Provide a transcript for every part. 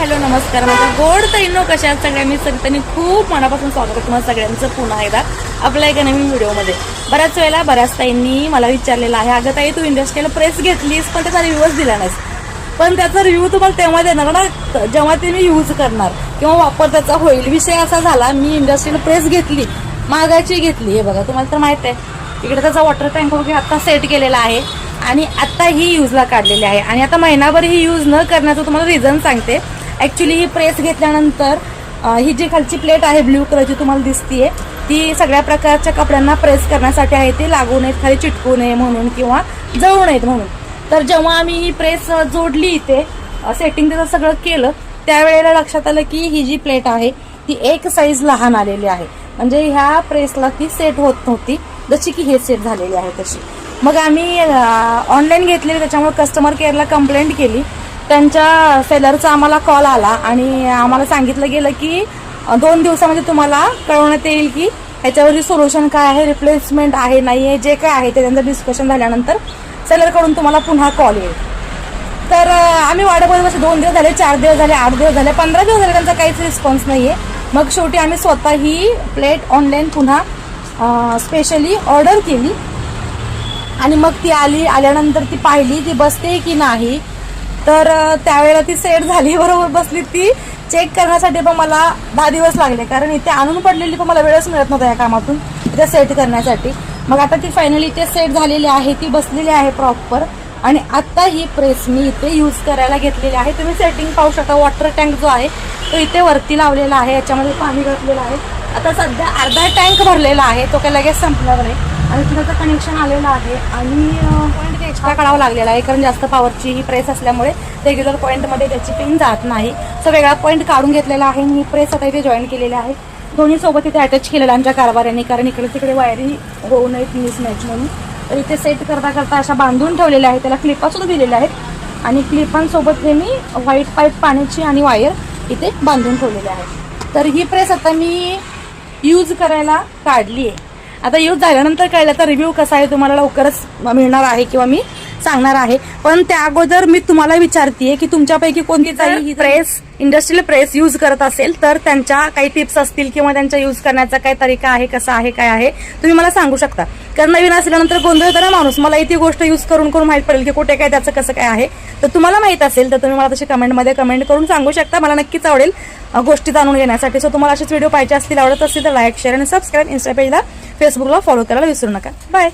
Hello नमस्कार माझ्या गोड तैनो कशा आहात सगळ्या. मी सगळ्यांनी खूप मनापासून स्वागत आहे तुम्हाला सगळ्यांचं पुन्हा एकदा आपल्या एका नवीन व्हिडिओमध्ये. बऱ्याच वेळेला बऱ्याच ताईंनी मला विचारलेलं आहे, अगं ताई तू इंडस्ट्रियल प्रेस घेतलीस पण त्याचा रिव्ह्यूच दिला नाहीस. पण त्याचा रिव्ह्यू तुम्हाला तेव्हा देणार ना जेव्हा ते मी यूज करणार किंवा वापर त्याचा होईल. विषय असा झाला, मी इंडस्ट्रियल प्रेस घेतली, मागाची घेतली. हे बघा तुम्हाला तर माहित आहे, इकडे त्याचा वॉटर टँक वगैरे आता सेट केलेला आहे आणि आता ही यूजला काढलेली आहे. आणि आता महिनाभर ही यूज न करण्याचं तुम्हाला रिझन सांगते. ॲक्च्युली ही प्रेस घेतल्यानंतर ही जी खालची प्लेट आहे ब्ल्यू कलरची तुम्हाला दिसतीये, ती सगळ्या प्रकारच्या कपड्यांना प्रेस करण्यासाठी आहे. ती लागू नयेत, खाली चिटकू नये म्हणून किंवा जळू नयेत म्हणून. तर जेव्हा आम्ही ही प्रेस जोडली इथे सेटिंग त्याचं सगळं केलं, त्यावेळेला लक्षात आलं की ही जी प्लेट आहे ती एक साईज लहान आलेली आहे. म्हणजे ह्या प्रेसला ती सेट होत नव्हती जशी की हे सेट झालेली आहे तशी. मग आम्ही ऑनलाईन घेतलेली, त्याच्यामुळे कस्टमर केअरला कंप्लेंट केली. त्यांच्या सेलरचा आम्हाला कॉल आला आणि आम्हाला सांगितलं गेलं की 2 दिवसामध्ये तुम्हाला कळवण्यात येईल की ह्याच्यावरची सोल्युशन काय आहे, रिप्लेसमेंट आहे नाही आहे, जे काय आहे ते त्यांचं डिस्कशन झाल्यानंतर सेलरकडून तुम्हाला पुन्हा कॉल येईल. तर आम्ही वाट बघत बसलो. 2 दिवस झाले, 4 दिवस झाले, 8 दिवस झाले, 15 दिवस झाले, त्यांचा काहीच रिस्पॉन्स नाही आहे. मग शेवटी आम्ही स्वतः ही प्लेट ऑनलाईन पुन्हा स्पेशली ऑर्डर केली आणि मग ती आल्यानंतर ती पाहिली ती बसते की नाही. तर त्यावेळेला ती सेट झाली, बरोबर बसली. ती चेक करण्यासाठी पण मला 10 दिवस लागले, कारण इथे आणून पडलेली पण मला वेळच मिळत नव्हता या कामातून इथे सेट करण्यासाठी. मग आता ती फायनली इथे सेट झालेली आहे, ती बसलेली आहे प्रॉपर. आणि आता ही प्रेस मी इथे यूज करायला घेतलेली आहे. तुम्ही सेटिंग पाहू शकता. वॉटर टँक जो आहे तो इथे वरती लावलेला आहे, याच्यामध्ये पाणी घातलेलं आहे. आता सध्या अर्धा टँक भरलेला आहे, तो काही लगेच संपणार नाही. आणि त्याचं कनेक्शन आलेलं आहे आणि पॉईंट ते एक्स्ट्रा काढावं लागलेला आहे, कारण जास्त पॉवरची ही प्रेस असल्यामुळे रेग्युलर पॉईंटमध्ये त्याची पिन जात नाही. सो वेगळा पॉईंट काढून घेतलेला आहे. ही प्रेस आता इथे जॉईन केलेली आहे. दोन्ही सोबत इथे अटॅच केलेलं आमच्या कारभाऱ्यांनी, कारण इकडे तिकडे वायरी होऊ नयेत मिसमॅच म्हणून. तर इथे सेट करता करता अशा बांधून ठेवलेल्या आहेत. त्याला क्लिपासुद्धा दिलेल्या आहेत आणि क्लिपांसोबत हे मी व्हाईट पाईप पाण्याची आणि वायर इथे बांधून ठेवलेले आहेत. तर ही प्रेस आता मी यूज करायला काढली आहे. आता यूज झाल्यानंतर कळलं तर रिव्ह्यू कसा आहे तुम्हाला लवकरच मिळणार आहे किंवा मी सांगणार आहे. पण त्या अगोदर मी तुम्हाला विचारतेय की तुमच्यापैकी कोणती ही प्रेस इंडस्ट्रियल प्रेस यूज करत असेल तर त्यांच्या काही टिप्स असतील किंवा त्यांच्या यूज करण्याचा काय तरीका आहे, कसा आहे, काय आहे, तुम्ही मला सांगू शकता. कारण नवीन असल्यानंतर गोंधळ होतो ना माणूस. मला ती गोष्ट यूज करून माहित पडेल की कुठे काय त्याचं कसं काय आहे. तर तुम्हाला माहित असेल तर तुम्ही मला तशी कमेंटमध्ये कमेंट करून सांगू शकता. मला नक्कीच आवडेल गोष्टी जाणून घेण्यासाठी. सो तुम्हाला असेच व्हिडिओ पाहिजे असतील, आवडत असतील तर लाईक, शेअर आणि सबस्क्राईब. इन्स्टा पेजला, फेसबुकला फॉलो करायला विसरू नका. बाय.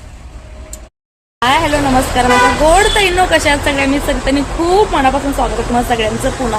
हाय हॅलो नमस्कार माझ्या गोड तैनो कशा आहात सगळ्या. मी सगळ्यांनी खूप मनापासून स्वागत आहे तुम्हाला सगळ्यांचं पुन्हा